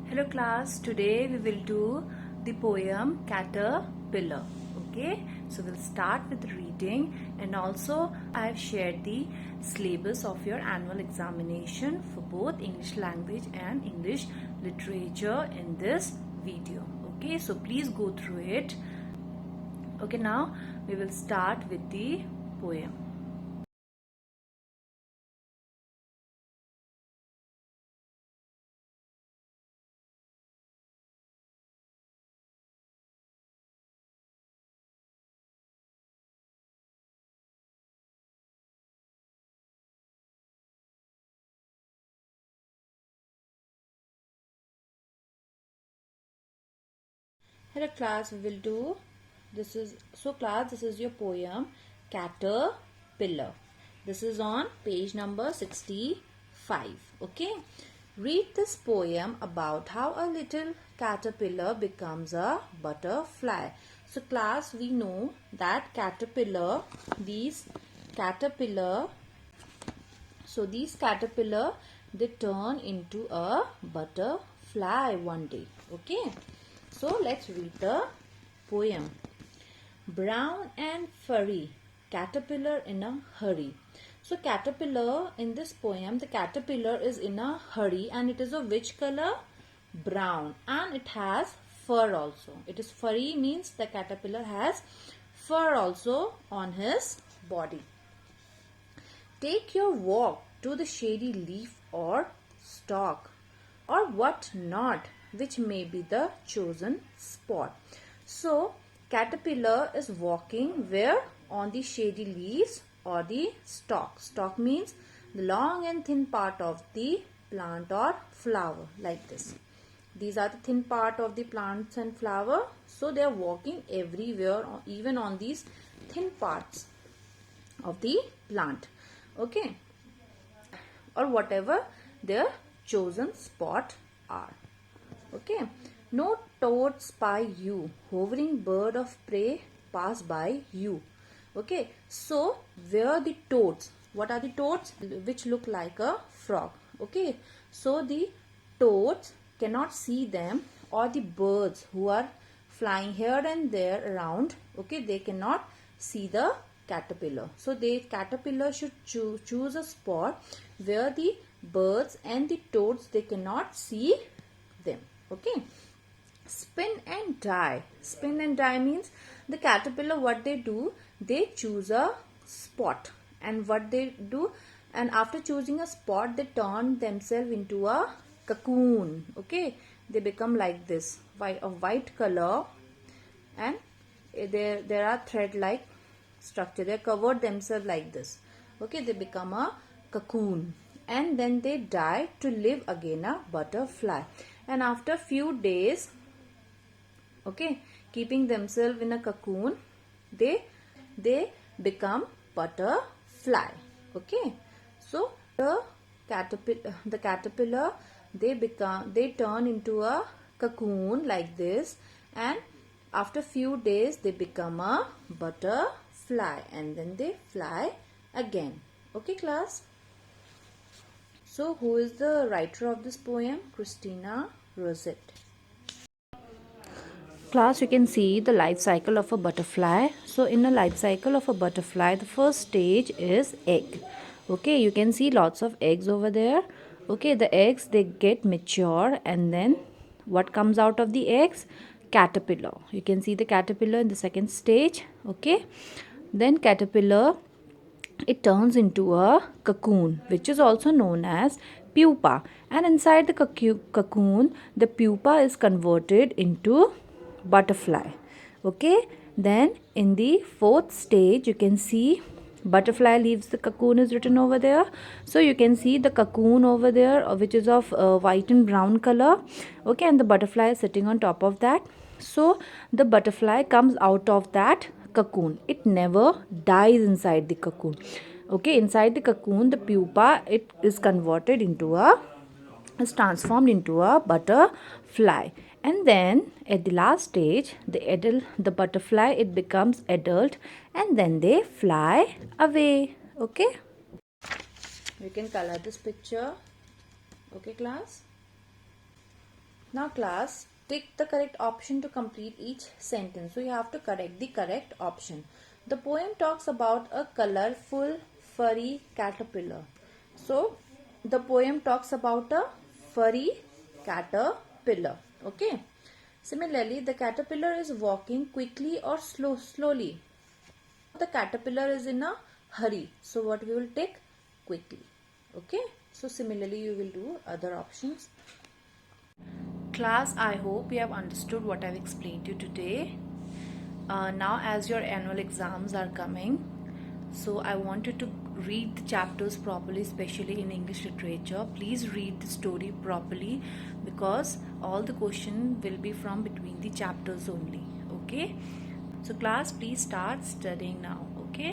Hello class, today we will do the poem Caterpillar. Okay, so we'll start with reading, and also I have shared the syllabus of your annual examination for both English language and English literature in this video. Okay, so please go through it. Okay, now we will start with the poem. Hello class, we will do this is your poem Caterpillar. This is on page number 65. Okay, read this poem about how a little caterpillar becomes a butterfly. So class, we know that these caterpillar these caterpillar, they turn into a butterfly one day. Okay, so let's read the poem. Brown and furry, caterpillar in a hurry. So caterpillar, in this poem, the caterpillar is in a hurry, and it is of which color? Brown, and it has fur also. It is furry, means the caterpillar has fur also on his body. Take your walk to the shady leaf or stalk, or what not, which may be the chosen spot. So, caterpillar is walking where? On the shady leaves or the stalk. Stalk means the long and thin part of the plant or flower, like this. These are the thin part of the plants and flower. So, they are walking everywhere, even on these thin parts of the plant. Okay, or whatever their chosen spot are. Okay, no toad spy you, hovering bird of prey pass by you. Okay, so where the toads? What are the toads? Which look like a frog. Okay, so the toads cannot see them, or the birds who are flying here and there around. Okay, they cannot see the caterpillar. So the caterpillar should choose a spot where the birds and the toads, they cannot see them. Okay, spin and die. Spin and die means the caterpillar, what they do, they choose a spot, and what they do, and after choosing a spot, they turn themselves into a cocoon. Okay, they become like this, white color, and there are thread like structure. They covered themselves like this. Okay, they become a cocoon, and then they die to live again a butterfly. And after few days, okay, keeping themselves in a cocoon, they become butterfly. Okay, so the caterpillar, they turn into a cocoon like this, and after few days they become a butterfly, and then they fly again. Okay class, so who is the writer of this poem? Christina Rossetti. Class, you can see the life cycle of a butterfly. So in a life cycle of a butterfly, the first stage is egg. Okay, you can see lots of eggs over there. Okay, the eggs, they get mature, and then what comes out of the eggs? Caterpillar. You can see the caterpillar in the second stage. Okay, then caterpillar, it turns into a cocoon, which is also known as pupa, and inside the cocoon, the pupa is converted into butterfly. Okay, then in the fourth stage, you can see butterfly leaves the cocoon is written over there. So you can see the cocoon over there, which is of white and brown color. Okay, and the butterfly is sitting on top of that. So the butterfly comes out of that cocoon. It never dies inside the cocoon. Okay, inside the cocoon, the pupa, it is converted into a is transformed into a butterfly, and then at the last stage, the butterfly, it becomes adult, and then they fly away. Okay, you can color this picture. Okay class, Now class, tick the correct option to complete each sentence. So you have to correct the correct option. The poem talks about a colorful furry caterpillar. So the poem talks about a furry caterpillar. Okay. Similarly, the caterpillar is walking quickly or slowly. The caterpillar is in a hurry. So what we will take? Quickly. Okay. So similarly, you will do other options. Class, I hope you have understood what I've explained to you today. Now as your annual exams are coming, so I want you to read the chapters properly, especially in English literature. Please read the story properly because all the question will be from between the chapters only. Okay. So class, please start studying now.